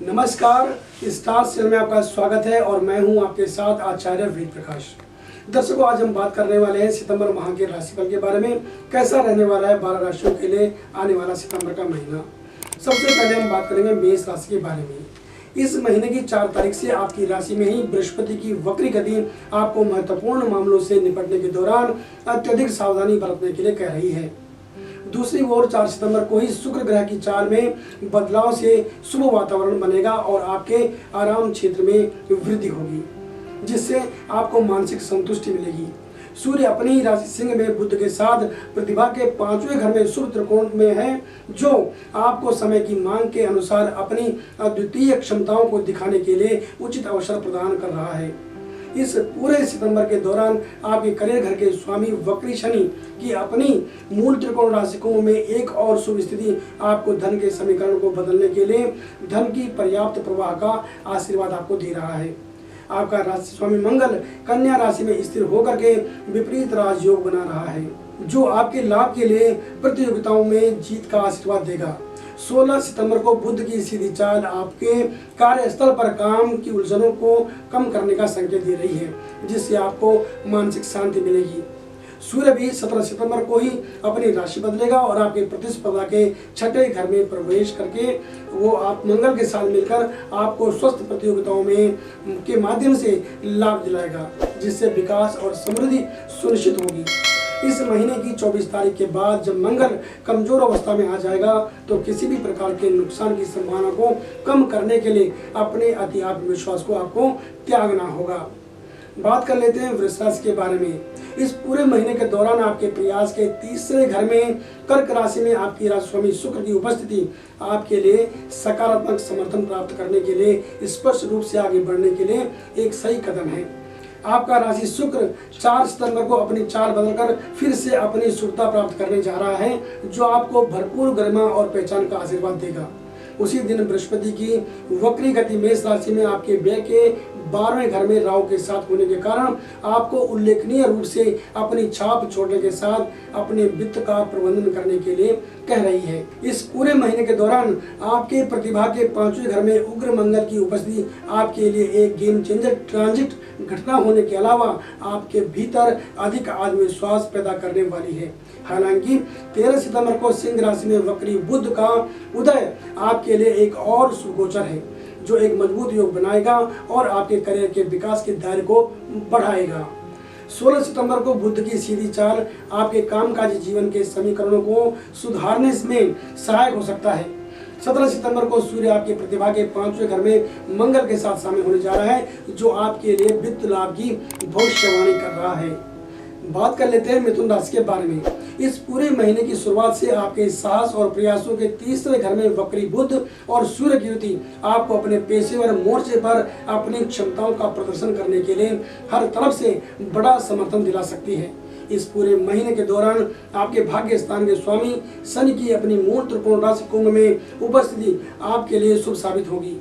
नमस्कार, star channel में आपका स्वागत है और मैं हूं आपके साथ आचार्य वेद प्रकाश। दर्शकों, आज हम बात करने वाले हैं सितंबर माह के राशिफल के बारे में। कैसा रहने वाला है 12 राशियों के लिए आने वाला सितंबर का महीना। सबसे पहले हम बात करेंगे मेष राशि के बारे में। इस महीने की 4 तारीख से आपकी राशि में ही बृहस्पति की वक्री गति आपको महत्वपूर्ण मामलों से निपटने के दौरान अत्यधिक सावधानी बरतने के लिए कह रही है। दूसरी ओर 4 सितंबर को ही शुक्र ग्रह की चाल में बदलाव से शुभ वातावरण बनेगा और आपके आराम क्षेत्र में वृद्धि होगी, जिससे आपको मानसिक संतुष्टि मिलेगी। सूर्य अपनी ही राशि सिंह में बुध के साथ प्रतिभा के 5वें घर में शुभ त्रिकोण में है, जो आपको समय की मांग के अनुसार अपनी अद्वितीय क्षमताओं को दिखाने के लिए उचित अवसर प्रदान कर रहा है। इस पूरे सितंबर के दौरान आपके करियर घर के स्वामी वक्री शनि की अपनी मूल त्रिकोण राशि कुंभ में एक और शुभ स्थिति आपको धन के समीकरण को बदलने के लिए धन की पर्याप्त प्रवाह का आशीर्वाद आपको दे रहा है। आपका राशि स्वामी मंगल कन्या राशि में स्थिर होकर के विपरीत राजयोग बना रहा है, जो आपके लाभ के लिए प्रतियोगिताओं में जीत का आशीर्वाद देगा। 16 सितंबर को बुध की सीधी चाल आपके कार्यस्थल पर काम की उलझनों को कम करने का संकेत दे रही है, जिससे आपको मानसिक शांति मिलेगी। सूर्य भी 17 सितंबर को ही अपनी राशि बदलेगा और आपके प्रतिस्पर्धा के 6ठे घर में प्रवेश करके वो आप मंगल के साथ मिलकर आपको स्वस्थ प्रतियोगिताओं में के माध्यम से लाभ दिलाएगा, जिससे विकास और समृद्धि सुनिश्चित होगी। इस महीने की 24 तारीख के बाद जब मंगल कमजोर अवस्था में आ जाएगा, तो किसी भी प्रकार के नुकसान की संभावना को कम करने के लिए अपने अति आत्मविश्वास को आपको त्यागना होगा। बात कर लेते हैं वृष राशि के बारे में। इस पूरे महीने के दौरान आपके प्रयास के 3रे घर में कर्क राशि में आपकी राशि स्वामी शुक्र की उपस्थिति आपके लिए सकारात्मक समर्थन प्राप्त करने के लिए स्पष्ट रूप से आगे बढ़ने के लिए एक सही कदम है। आपका राशि शुक्र 4 सितंबर को अपनी चाल बदलकर फिर से अपनी शुद्धता प्राप्त करने जा रहा है, जो आपको भरपूर गरिमा और पहचान का आशीर्वाद देगा। उसी दिन बृहस्पति की वक्री गति मेष राशि में आपके व्यय के 12वें घर में राहु के साथ होने के कारण आपको उल्लेखनीय रूप से अपनी छाप छोड़ने के साथ अपने वित्त का प्रबंधन करने के लिए कह रही है। इस पूरे महीने के दौरान आपके प्रतिभा के 5वें घर में उग्र मंगल की उपस्थिति आपके लिए एक गेम चेंजर ट्रांजिट घटना होने के अलावा आपके भीतर अधिक आत्मविश्वास पैदा करने वाली है। हालांकि 13 सितंबर को सिंह राशि में वक्री बुध का उदय आपके लिए एक और सुगोचर है, जो एक मजबूत योग बनाएगा और आपके करियर के विकास के दायरे को बढ़ाएगा। 16 सितंबर को बुध की सीधी चाल आपके कामकाजी जीवन के समीकरणों को सुधारने में सहायक हो सकता है। 17 सितंबर को सूर्य आपकी प्रतिभा के 5वें घर में मंगल के साथ शामिल होने जा रहा है, जो आपके लिए वित्त लाभ की भविष्यवाणी कर रहा है। बात कर लेते हैं मिथुन राशि के बारे में। इस पूरे महीने की शुरुआत से आपके साहस और प्रयासों के 3रे घर में वक्री बुध और सूर्य की युति आपको अपने पेशेवर मोर्चे पर अपनी क्षमताओं का प्रदर्शन करने के लिए हर तरफ से बड़ा समर्थन दिला सकती है। इस पूरे महीने के दौरान आपके भाग्य स्थान के स्वामी शनि की अपनी मूल त्रिकोण राशि कुंभ में उपस्थिति आपके लिए शुभ साबित होगी।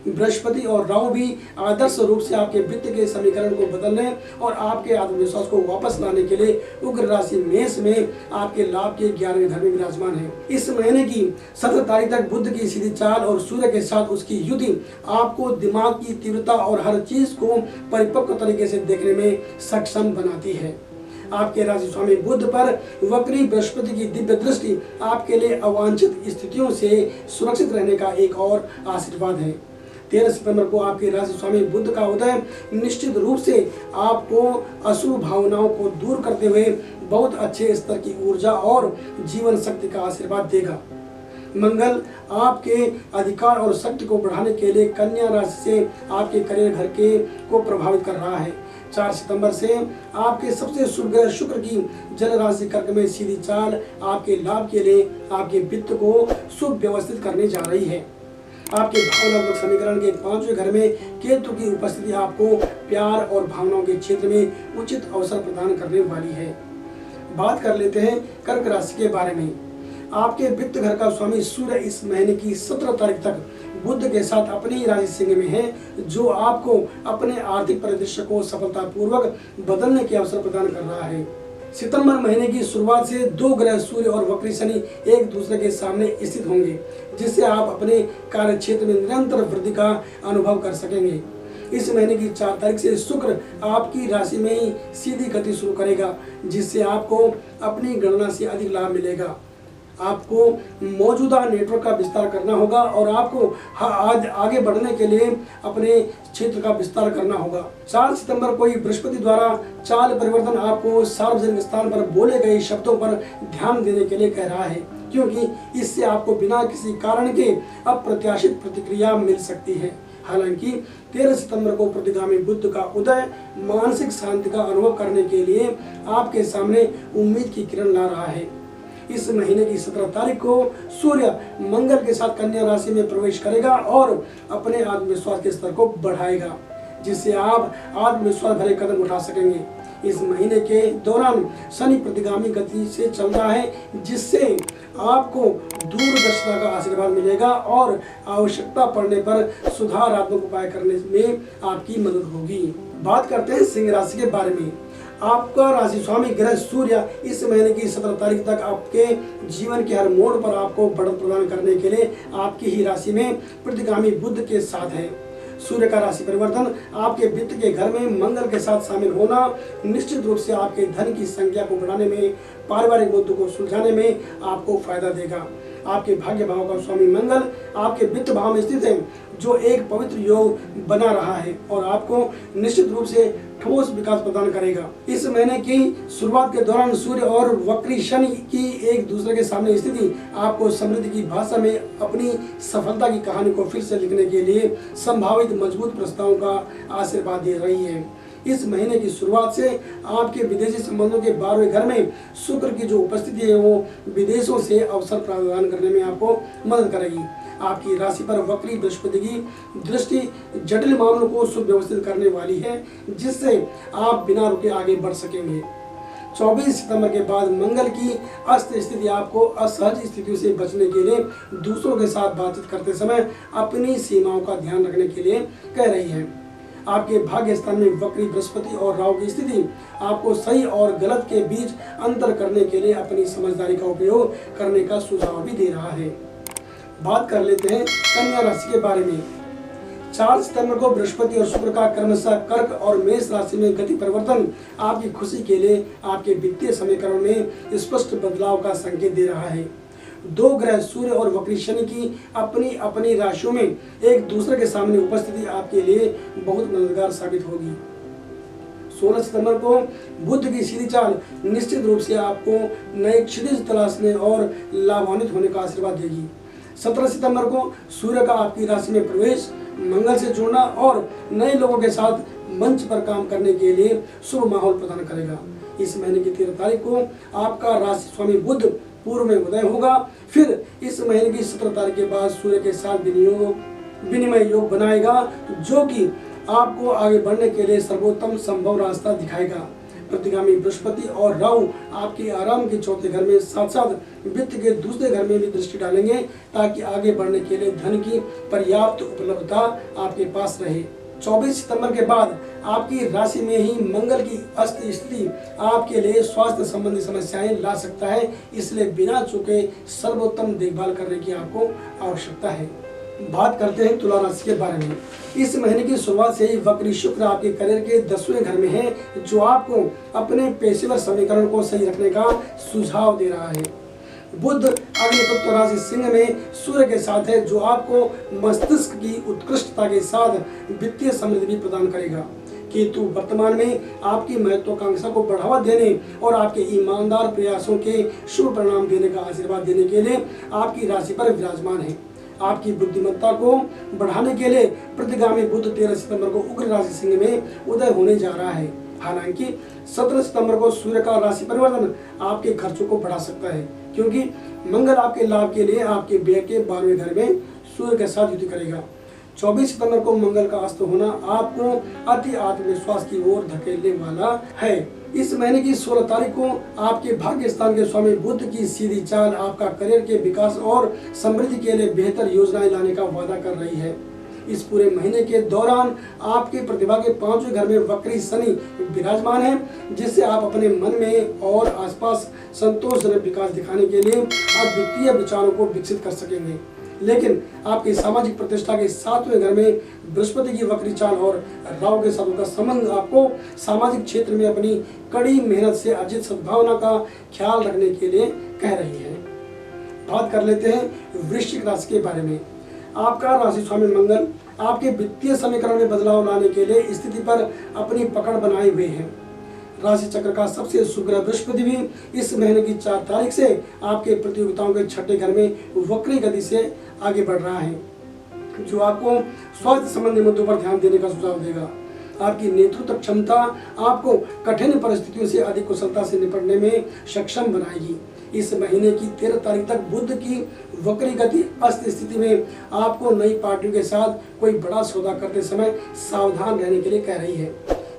बृहस्पति और राहु भी आदर्श रूप से आपके वित्त के समीकरण को बदलने और आपके आत्मविश्वास को वापस लाने के लिए उग्र राशि मेष में आपके लाभ के 11वें घर में विराजमान है। इस महीने की 17 तारीख तक बुध की सीधी चाल और सूर्य के साथ उसकी युति आपको दिमाग की तीव्रता और हर चीज को परिपक्व तरीके से देखने में सक्षम बनाती है। आपके राशि स्वामी बुध पर वक्री बृहस्पति की दिव्य दृष्टि आपके लिए अवांछित स्थितियों से सुरक्षित रहने का एक और आशीर्वाद है। 13 सितंबर को आपके राशि स्वामी बुध का उदय निश्चित रूप से आपको अशुभ भावनाओं को दूर करते हुए बहुत अच्छे स्तर की ऊर्जा और जीवन शक्ति का आशीर्वाद देगा। मंगल आपके अधिकार और शक्ति को बढ़ाने के लिए कन्या राशि से आपके करियर घर के को प्रभावित कर रहा है। 4 सितंबर से आपके सबसे शुभ ग्रह शुक्र की जल राशि कर्क में सीधी चाल आपके लाभ के लिए आपके वित्त को शुभ व्यवस्थित करने जा रही है। आपके भावनात्मक समीकरण के 5वें घर में केतु की उपस्थिति आपको प्यार और भावनाओं के क्षेत्र में उचित अवसर प्रदान करने वाली है। बात कर लेते हैं कर्क राशि के बारे में। आपके वित्त घर का स्वामी सूर्य इस महीने की 17 तारीख तक बुध के साथ अपनी राशि सिंह में है, जो आपको अपने आर्थिक परिदृश्य को सफलतापूर्वक बदलने के अवसर प्रदान कर रहा है। सितंबर महीने की शुरुआत से दो ग्रह सूर्य और वक्री शनि एक दूसरे के सामने स्थित होंगे, जिससे आप अपने कार्य क्षेत्र में निरंतर वृद्धि का अनुभव कर सकेंगे। इस महीने की 4 तारीख से शुक्र आपकी राशि में ही सीधी गति शुरू करेगा, जिससे आपको अपनी गणना से अधिक लाभ मिलेगा। आपको मौजूदा नेटवर्क का विस्तार करना होगा और आपको आज आगे बढ़ने के लिए अपने क्षेत्र का विस्तार करना होगा। 4 सितंबर को ही बृहस्पति द्वारा चाल परिवर्तन आपको सार्वजनिक स्थान पर बोले गए शब्दों पर ध्यान देने के लिए कह रहा है, क्योंकि इससे आपको बिना किसी कारण के अप्रत्याशित प्रतिक्रिया मिल सकती है। हालांकि 13 सितंबर को प्रतिगामी बुध का उदय मानसिक शांति का अनुभव करने के लिए आपके सामने उम्मीद की किरण ला रहा है। इस महीने की 17 तारीख को सूर्य मंगल के साथ कन्या राशि में प्रवेश करेगा और अपने आत्मविश्वास के स्तर को बढ़ाएगा, जिससे आप आत्मविश्वास भरे कदम उठा सकेंगे। इस महीने के दौरान शनि प्रतिगामी गति से चल रहा है, जिससे आपको दूरदर्शिता का आशीर्वाद मिलेगा और आवश्यकता पड़ने पर सुधारात्मक उपाय करने में आपकी मदद होगी। बात करते हैं सिंह राशि के बारे में। आपका राशि स्वामी ग्रह सूर्य इस महीने की 17 तारीख तक आपके जीवन के हर मोड़ पर आपको बढ़त प्रदान करने के लिए आपकी ही राशि में प्रतिगामी बुध के साथ है। सूर्य का राशि परिवर्तन आपके वित्त के घर में मंगल के साथ शामिल होना निश्चित रूप से आपके धन की संख्या को बढ़ाने में, पारिवारिक मुद्दों को सुलझाने में आपको फायदा देगा। आपके भाग्य भाव का स्वामी मंगल आपके वित्त भाव में स्थित है, जो एक पवित्र योग बना रहा है और आपको निश्चित रूप से ठोस विकास प्रदान करेगा। इस महीने की शुरुआत के दौरान सूर्य और वक्री शनि की एक दूसरे के सामने स्थिति आपको समृद्धि की भाषा में अपनी सफलता की कहानी को फिर से लिखने के लिए संभावित मजबूत प्रस्तावों का आशीर्वाद दे रही है। इस महीने की शुरुआत से आपके विदेशी संबंधों के 12वें घर में शुक्र की जो उपस्थिति है वो विदेशों से अवसर प्रदान करने में आपको मदद करेगी। आपकी राशि पर वक्री बृहस्पति की दृष्टि जटिल मामलों को सुव्यवस्थित करने वाली है, जिससे आप बिना रुके आगे बढ़ सकेंगे। 24 सितंबर के बाद मंगल की अस्त स्थिति आपको असहज स्थितियों से बचने के लिए दूसरों के साथ बातचीत करते समय अपनी सीमाओं का ध्यान रखने के लिए कह रही है। आपके भाग्य स्थान में वक्री बृहस्पति और राहु की स्थिति आपको सही और गलत के बीच अंतर करने के लिए अपनी समझदारी का उपयोग करने का सुझाव भी दे रहा है। बात कर लेते हैं कन्या राशि के बारे में। 4 सितंबर को बृहस्पति और शुक्र का क्रमशः कर्क और मेष राशि में गति परिवर्तन आपकी खुशी के लिए आपके वित्तीय समीकरण में स्पष्ट बदलाव का संकेत दे रहा है। दो ग्रह सूर्य और वक्री शनि की अपनी अपनी राशियों में एक दूसरे के सामने उपस्थिति आपके लिए बहुत मददगार साबित होगी। 16 सितंबर को बुध की सीधी चाल निश्चित रूप से आपको नए क्षितिज तलाशने और लाभान्वित होने का आशीर्वाद देगी। 17 सितंबर को सूर्य का आपकी राशि में प्रवेश मंगल से जुड़ना और नए लोगों के साथ मंच पर काम करने के लिए शुभ माहौल प्रदान करेगा। इस महीने की 13 तारीख को आपका राशि स्वामी बुध पूर्व में उदय होगा। फिर इस महीने की 17 तारीख के बाद सूर्य के साथ विनिमय योग बनाएगा, जो कि आपको आगे बढ़ने के लिए सर्वोत्तम संभव रास्ता दिखाएगा। प्रतिगामी बृहस्पति और राहु आपके आराम के चौथे घर में साथ साथ वित्त के दूसरे घर में भी दृष्टि डालेंगे, ताकि आगे बढ़ने के लिए धन की पर्याप्त उपलब्धता आपके पास रहे। 24 सितंबर के बाद आपकी राशि में ही मंगल की अस्त स्थिति आपके लिए स्वास्थ्य संबंधी समस्याएं ला सकता है, इसलिए बिना चूके सर्वोत्तम देखभाल करने की आपको आवश्यकता है। बात करते हैं तुला राशि के बारे में। इस महीने की शुरुआत से ही वक्री शुक्र आपके करियर के 10वें घर में है, जो आपको अपने पेशेवर समीकरण को सही रखने का सुझाव दे रहा है। बुध अग्नितत्व राशि सिंह में सूर्य के साथ है, जो आपको मस्तिष्क की उत्कृष्टता के साथ वित्तीय समृद्धि भी प्रदान करेगा। केतु वर्तमान में आपकी महत्वाकांक्षा को बढ़ावा देने और आपके ईमानदार प्रयासों के शुभ परिणाम देने का आशीर्वाद देने के लिए आपकी राशि पर विराजमान है। आपकी बुद्धिमत्ता को बढ़ाने के लिए प्रतिगामी बुध 13 सितंबर को उग्र राशि सिंह में उदय होने जा रहा है। हालांकि 17 सितंबर को सूर्य का राशि परिवर्तन आपके खर्चों को बढ़ा सकता है, क्योंकि मंगल आपके लाभ के लिए आपके व्यय के 12वें घर में सूर्य के साथ युति करेगा। 24 सितंबर को मंगल का अस्त होना आपको अति आत्मविश्वास की ओर धकेलने वाला है। इस महीने की 16 तारीख को आपके भाग्य स्थान के स्वामी बुध की सीधी चाल आपका करियर के विकास और समृद्धि के लिए बेहतर योजनाएं लाने का वादा कर रही है। इस पूरे महीने के दौरान आपकी प्रतिभा के 5वें घर में वक्री शनि विराजमान है, जिससे आप अपने मन में और आसपास संतोषजनक विकास दिखाने के लिए अद्वितीय विचारों को विकसित कर सकेंगे। लेकिन आपकी सामाजिक प्रतिष्ठा के 7वें घर में बृहस्पति की वक्री चाल और राहु के साथ का संबंध आपको सामाजिक क्षेत्र में अपनी कड़ी मेहनत से अर्जित सद्भावना का ख्याल रखने के लिए कह रही है। बात कर लेते हैं वृश्चिक राशि के बारे में। आपका राशि स्वामी मंगल आपके वित्तीय समीकरण में बदलाव लाने के लिए स्थिति पर अपनी पकड़ बनाए हुए हैं। राशि चक्र का सबसे शुभ ग्रह बृहस्पति भी इस महीने की 4 तारीख से आपके प्रतियोगिताओं के 6ठे घर में वक्री गति से आगे बढ़ रहा है, जो आपको स्वास्थ्य संबंधी मुद्दों पर ध्यान देने का सुझाव देगा। आपकी नेतृत्व क्षमता आपको कठिन परिस्थितियों से अधिक कुशलता से निपटने में सक्षम बनाएगी। इस महीने की 13 तारीख तक बुध की वक्री गति अस्त स्थिति में आपको नई पार्टियों के साथ कोई बड़ा सौदा करते समय सावधान रहने के लिए कह रही है।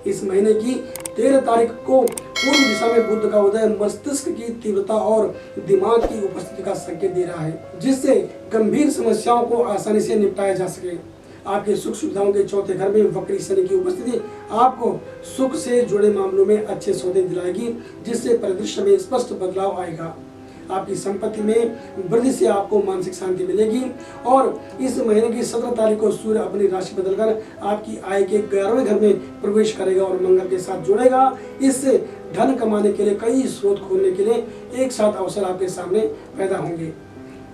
इस महीने की 13 तारीख को पूर्व दिशा में बुध का उदय मस्तिष्क की तीव्रता और दिमाग की उपस्थिति का संकेत दे रहा है, जिससे गंभीर समस्याओं को आसानी से निपटाया जा सके। आपके सुख सुविधाओं के 4थे घर में वक्री शनि की उपस्थिति आपको सुख से जुड़े मामलों में अच्छे सौदे दिलाएगी, जिससे परिदृश्य में स्पष्ट बदलाव आएगा। आपकी संपत्ति में वृद्धि से आपको मानसिक शांति मिलेगी और इस महीने की 17 तारीख को सूर्य अपनी राशि बदलकर आपकी आय के 11वें घर में प्रवेश करेगा और मंगल के साथ जुड़ेगा। इससे धन कमाने के लिए कई स्रोत खोलने के लिए एक साथ अवसर आपके सामने पैदा होंगे।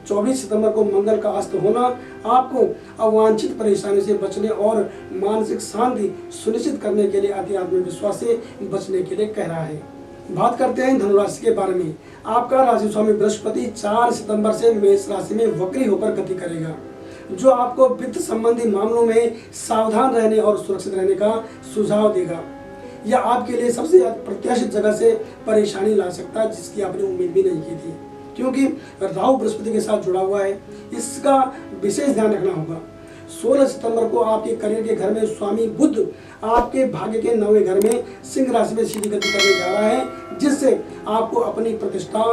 24 सितंबर को मंगल का अस्त होना आपको अवांछित परेशानी से बचने और मानसिक शांति सुनिश्चित करने के लिए अति आत्मविश्वास से बचने के लिए कह रहा है। बात करते हैं धनुराशि के बारे में। आपका राशि स्वामी बृहस्पति 4 सितंबर से मेष राशि में वक्री होकर गति करेगा, जो आपको वित्त संबंधी मामलों में सावधान रहने और सुरक्षित रहने का सुझाव देगा। यह आपके लिए सबसे अप्रत्याशित जगह से परेशानी ला सकता है, जिसकी आपने उम्मीद भी नहीं की थी, क्योंकि राहु बृहस्पति के साथ जुड़ा हुआ है। इसका विशेष ध्यान रखना होगा। 16 सितंबर को आपके करियर के घर में स्वामी बुध आपके भाग्य के 9वें घर में सिंह राशि में सीधी गति करने जा रहा है, जिससे आपको अपनी प्रतिष्ठा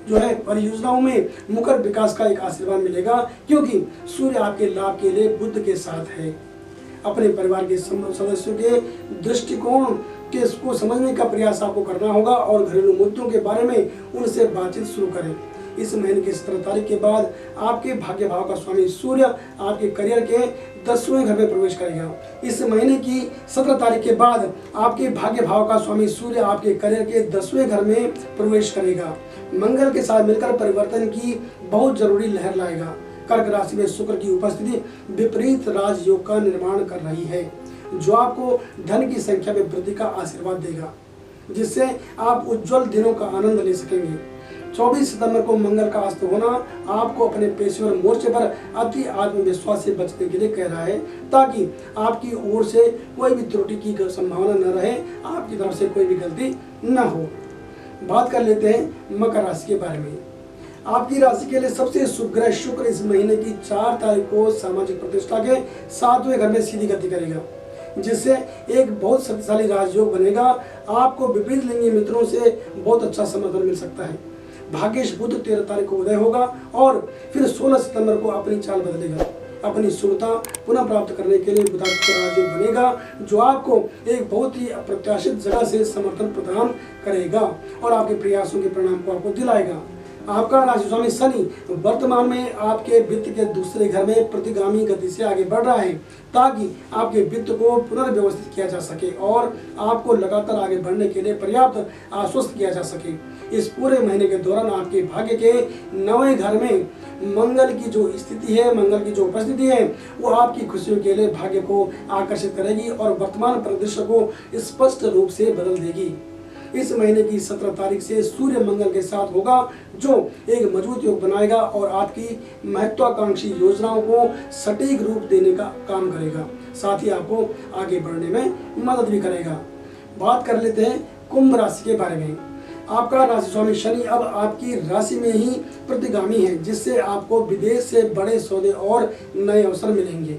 जो है परियोजनाओं में मुखर विकास का एक आशीर्वाद मिलेगा, क्योंकि सूर्य आपके लाभ के लिए बुध के साथ है। अपने परिवार के सदस्यों के दृष्टिकोण के को समझने का प्रयास आपको करना होगा और घरेलू मुद्दों के बारे में उनसे बातचीत शुरू करें। इस महीने की 17 तारीख के बाद आपके भाग्य भाव का स्वामी सूर्य आपके करियर के 10वें घर में प्रवेश करेगा। इस महीने की 17 तारीख के बाद आपके भाग्य भाव का स्वामी सूर्य आपके करियर के 10वें घर में प्रवेश करेगा। मंगल के साथ मिलकर परिवर्तन की बहुत जरूरी लहर लाएगा। कर्क राशि में शुक्र की उपस्थिति विपरीत राजयोग का निर्माण कर रही है, जो आपको धन की संख्या में वृद्धि का आशीर्वाद देगा, जिससे आप उज्जवल दिनों का आनंद ले सकेंगे। 24 सितंबर को मंगल का अस्त होना आपको अपने पेशेवर मोर्चे पर अति आत्मविश्वास से बचने के लिए कह रहा है, ताकि आपकी ओर से कोई भी त्रुटि की संभावना न रहे, आपकी तरफ से कोई भी गलती न हो। बात कर लेते हैं मकर राशि के बारे में। आपकी राशि के लिए सबसे शुभ ग्रह शुक्र इस महीने की 4 तारीख को सामाजिक प्रतिष्ठा के 7वें घर में सीधी गति करेगा, जिससे एक बहुत शक्तिशाली राजयोग बनेगा। आपको विपरीत लिंगी मित्रों से बहुत अच्छा समर्थन मिल सकता है। भाग्येश बुध 13 तारीख को उदय होगा और फिर 16 सितंबर को अपनी चाल बदलेगा। अपनी शुभता पुनः प्राप्त करने के लिए बुधादित्य राजयोग बनेगा, जो आपको एक बहुत ही अप्रत्याशित जगह से समर्थन प्रदान करेगा और आपके प्रयासों के परिणाम को आपको दिलाएगा। आपका राशि स्वामी शनि वर्तमान में आपके वित्त के 2रे घर में प्रतिगामी गति से आगे बढ़ रहा है, ताकि आपके वित्त को पुनर्व्यवस्थित किया जा सके और आपको लगातार आगे बढ़ने के लिए पर्याप्त आश्वस्त किया जा सके। इस पूरे महीने के दौरान आपके भाग्य के 9वें घर में मंगल की जो स्थिति है, मंगल की जो उपस्थिति है, वो आपकी खुशियों के लिए भाग्य को आकर्षित करेगी और वर्तमान परिदृश्य को स्पष्ट रूप से बदल देगी। इस महीने की 17 तारीख से सूर्य मंगल के साथ होगा, जो एक मजबूत योग बनाएगा और आपकी महत्वाकांक्षी योजनाओं को सटीक रूप देने का काम करेगा, साथ ही आपको आगे बढ़ने में मदद भी करेगा। बात कर लेते हैं कुंभ राशि के बारे में। आपका राशि स्वामी शनि अब आपकी राशि में ही प्रतिगामी है, जिससे आपको विदेश से बड़े सौदे और नए अवसर मिलेंगे।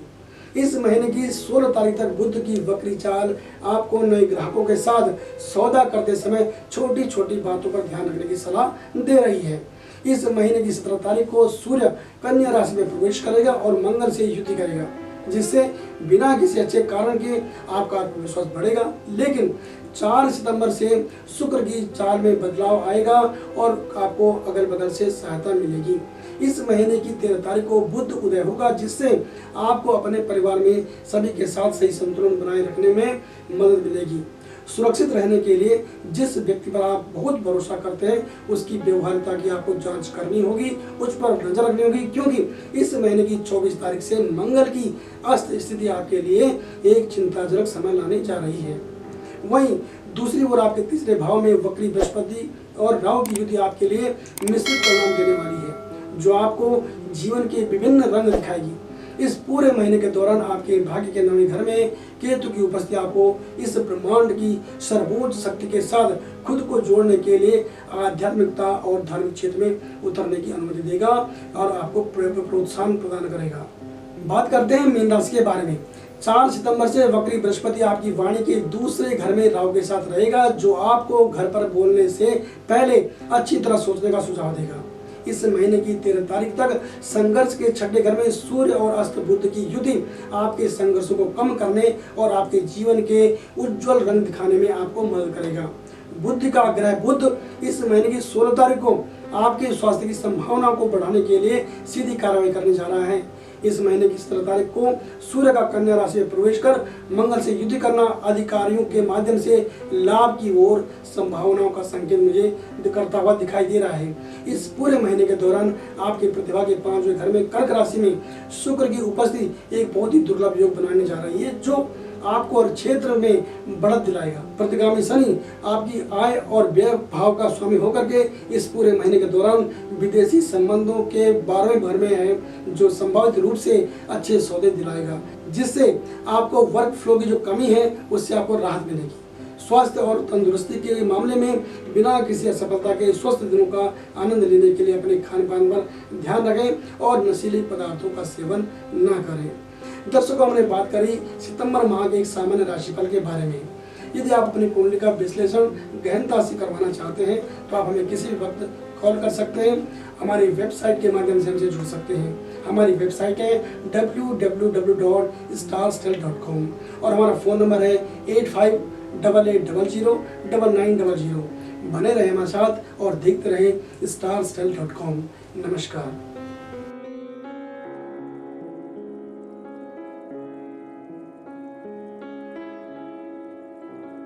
इस महीने की 16 तारीख तक बुध की वक्री चाल आपको नए ग्राहकों के साथ सौदा करते समय छोटी छोटी बातों पर ध्यान रखने की सलाह दे रही है। इस महीने की 17 तारीख को सूर्य कन्या राशि में प्रवेश करेगा और मंगल से युति करेगा, जिससे बिना किसी अच्छे कारण के आपका आत्मविश्वास बढ़ेगा। लेकिन 4 सितंबर से शुक्र की चाल में बदलाव आएगा और आपको अगल बगल से सहायता मिलेगी। इस महीने की 13 तारीख को बुध उदय होगा, जिससे आपको अपने परिवार में सभी के साथ सही संतुलन बनाए रखने में मदद मिलेगी। सुरक्षित रहने के लिए जिस व्यक्ति पर आप बहुत भरोसा करते हैं उसकी व्यवहारिकता की आपको जांच करनी होगी, उस पर नजर रखनी होगी, क्योंकि इस महीने की 24 तारीख से मंगल की अस्त स्थिति आपके लिए एक चिंताजनक समय लाने जा रही है। वहीं दूसरी ओर आपके तीसरे भाव में वक्री बृहस्पति और राहु की युति आपके लिए मिश्रित परिणाम देने वाली है, जो आपको जीवन के विभिन्न रंग दिखाएगी। इस पूरे महीने के दौरान आपके भाग्य के 9वें घर में केतु की उपस्थिति आपको इस ब्रह्मांड की सर्वोच्च शक्ति के साथ खुद को जोड़ने के लिए आध्यात्मिकता और धार्मिक क्षेत्र में उतरने की अनुमति देगा और आपको प्रोत्साहन प्रदान करेगा। बात करते हैं मीन राशि के बारे में। 4 सितंबर से वक्री बृहस्पति आपकी वाणी के दूसरे घर में राहु के साथ रहेगा, जो आपको घर पर बोलने से पहले अच्छी तरह सोचने का सुझाव देगा। इस महीने की 13 तारीख तक संघर्ष के 6ठे घर में सूर्य और अस्त बुध की युति आपके संघर्षों को कम करने और आपके जीवन के उज्जवल रंग दिखाने में आपको मदद करेगा। बुध का ग्रह बुध इस महीने की 16 तारीख को आपके स्वास्थ्य की संभावना को बढ़ाने के लिए सीधी कार्रवाई करने जा रहा है। इस महीने की 17 तारीख को सूर्य का कन्या राशि में प्रवेश कर मंगल से युति करना अधिकारियों के माध्यम से लाभ की ओर संभावनाओं का संकेत मुझे करता हुआ दिखाई दे रहा है। इस पूरे महीने के दौरान आपकी प्रतिभा के 5वें घर में कर्क राशि में शुक्र की उपस्थिति एक बहुत ही दुर्लभ योग बनाने जा रही है, जो आपको हर क्षेत्र में बढ़त दिलाएगा। प्रतिगामी शनि आपकी आय और व्यय भाव का स्वामी होकर के इस पूरे महीने के दौरान विदेशी संबंधों के 12वें घर में है, जो संभावित रूप से अच्छे सौदे दिलाएगा, जिससे आपको वर्क फ्लो की जो कमी है उससे आपको राहत मिलेगी। स्वास्थ्य और तंदुरुस्ती के मामले में बिना किसी असफलता के स्वस्थ दिनों का आनंद लेने के लिए अपने खान पान पर ध्यान रखें और नशीले पदार्थों का सेवन न करें। दर्शकों, हमने बात करी सितंबर माह के एक सामान्य राशिफल के बारे में। यदि आप अपनी कुंडली का विश्लेषण गहनता से करवाना चाहते हैं तो आप हमें किसी भी वक्त कॉल कर सकते हैं। हमारी वेबसाइट के माध्यम से हमसे जुड़ सकते हैं। हमारी वेबसाइट है www.starstellt.com और हमारा फ़ोन नंबर है 8588009900। बने रहें हमारे साथ और देखते रहें starstellt.com। नमस्कार।